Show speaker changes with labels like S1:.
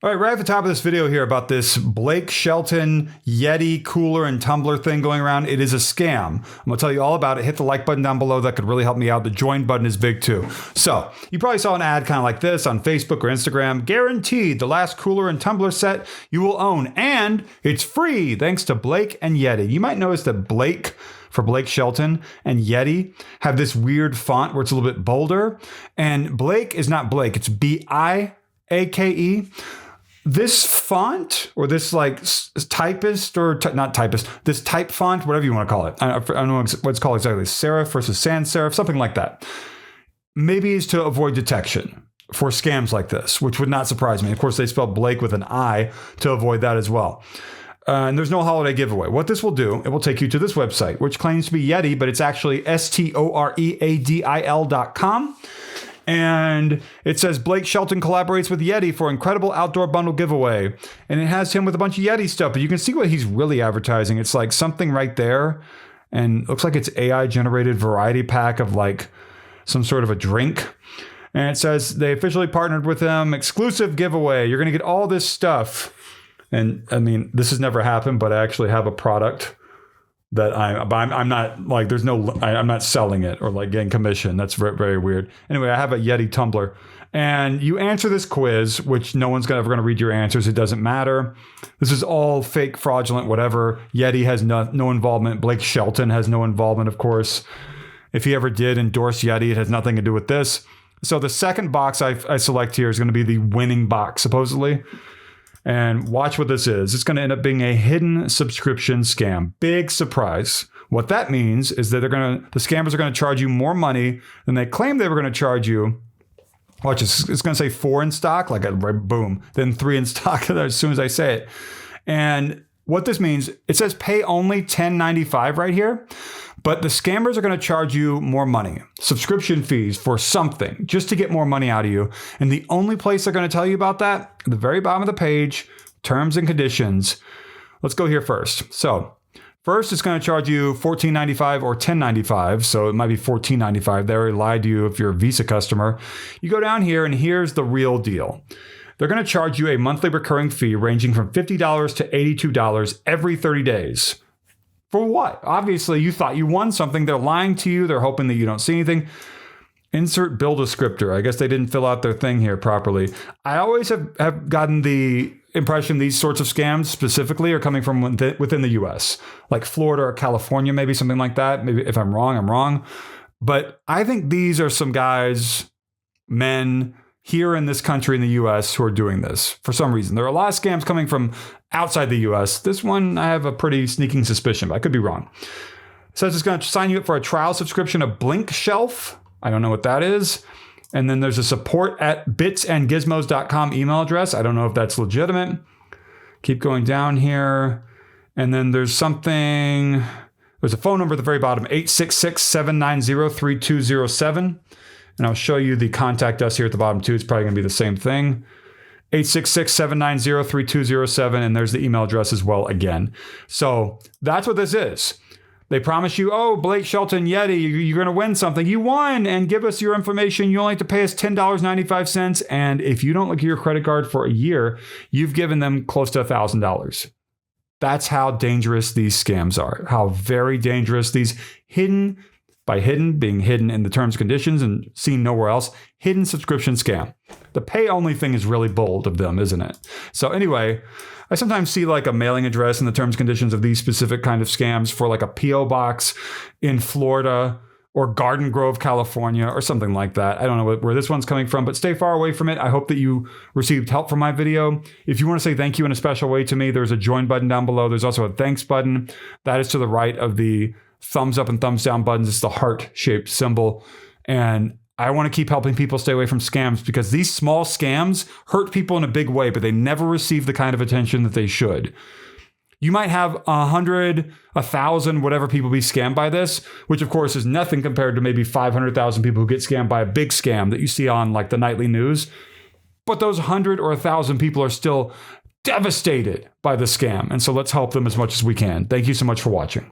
S1: All right, right at the top of this video here about this Blake Shelton Yeti cooler and tumbler thing going around. It is a scam. I'm going to tell you all about it. Hit the like button down below. That could really help me out. The join button is big too. So you probably saw an ad kind of like this on Facebook or Instagram. Guaranteed the last cooler and tumbler set you will own. And it's free thanks to Blake and Yeti. You might notice that Blake for Blake Shelton and Yeti have this weird font where it's a little bit bolder. And Blake is not Blake. It's B-I-A-K-E. This font or this like typist or not typist, this type font, whatever you want to call it. I don't know what it's called exactly. Serif versus sans serif, something like that. Maybe is to avoid detection for scams like this, which would not surprise me. Of course, they spelled Blake with an I to avoid that as well. And there's no holiday giveaway. What this will do, it will take you to this website, which claims to be Yeti, but it's actually STOREADIL.com. And it says Blake Shelton collaborates with Yeti for incredible outdoor bundle giveaway. And it has him with a bunch of Yeti stuff, but you can see what he's really advertising. It's like something right there. And looks like it's AI generated variety pack of like some sort of a drink. And it says they officially partnered with them. Exclusive giveaway. You're going to get all this stuff. And I mean, this has never happened, but I actually have a product that I'm not like, I'm not selling it or like getting commission. That's very, very weird. Anyway, I have a Yeti tumbler and you answer this quiz, which no one's ever going to read your answers. It doesn't matter. This is all fake, fraudulent, whatever. Yeti has no involvement. Blake Shelton has no involvement, of course. If he ever did endorse Yeti, it has nothing to do with this. So the second box I select here is going to be the winning box, supposedly. And watch what this is. It's going to end up being a hidden subscription scam. Big surprise. What that means is that the scammers are going to charge you more money than they claimed they were going to charge you. Watch, it's going to say 4 in stock, like boom, then 3 in stock as soon as I say it. And what this means, it says pay only $10.95 right here, but the scammers are going to charge you more money, subscription fees for something, just to get more money out of you. And the only place they're going to tell you about that, at the very bottom of the page, terms and conditions. Let's go here first. So first, it's going to charge you $14.95 or $10.95. So it might be $14.95. They already lied to you if you're a Visa customer. You go down here and here's the real deal. They're going to charge you a monthly recurring fee ranging from $50 to $82 every 30 days. For what? Obviously, you thought you won something. They're lying to you. They're hoping that you don't see anything. Insert bill descriptor. I guess they didn't fill out their thing here properly. I always have gotten the impression these sorts of scams specifically are coming from within the U.S., like Florida or California, maybe something like that. Maybe if I'm wrong, I'm wrong. But I think these are some guys, men, here in this country in the U.S. who are doing this for some reason. There are a lot of scams coming from outside the U.S. This one, I have a pretty sneaking suspicion, but I could be wrong. It says it's going to sign you up for a trial subscription of Blink Shelf. I don't know what that is. And then there's a support@bitsandgizmos.com email address. I don't know if that's legitimate. Keep going down here. And then there's a phone number at the very bottom, 866-790-3207. And I'll show you the contact us here at the bottom too. It's probably going to be the same thing. 866-790-3207. And there's the email address as well again. So that's what this is. They promise you, oh, Blake Shelton Yeti, you're going to win something. You won, and give us your information. You only have to pay us $10.95. And if you don't look at your credit card for a year, you've given them close to $1,000. That's how dangerous these scams are. How very dangerous these being hidden in the terms and conditions and seen nowhere else, hidden subscription scam. The pay only thing is really bold of them, isn't it? So anyway, I sometimes see like a mailing address in the terms and conditions of these specific kind of scams for like a P.O. box in Florida or Garden Grove, California, or something like that. I don't know where this one's coming from, but stay far away from it. I hope that you received help from my video. If you want to say thank you in a special way to me, there's a join button down below. There's also a thanks button. That is to the right of the thumbs up and thumbs down buttons. It's the heart-shaped symbol. And I want to keep helping people stay away from scams because these small scams hurt people in a big way, but they never receive the kind of attention that they should. You might have 100, 1,000, whatever people be scammed by this, which of course is nothing compared to maybe 500,000 people who get scammed by a big scam that you see on like the nightly news. But those 100 or 1,000 people are still devastated by the scam. And so let's help them as much as we can. Thank you so much for watching.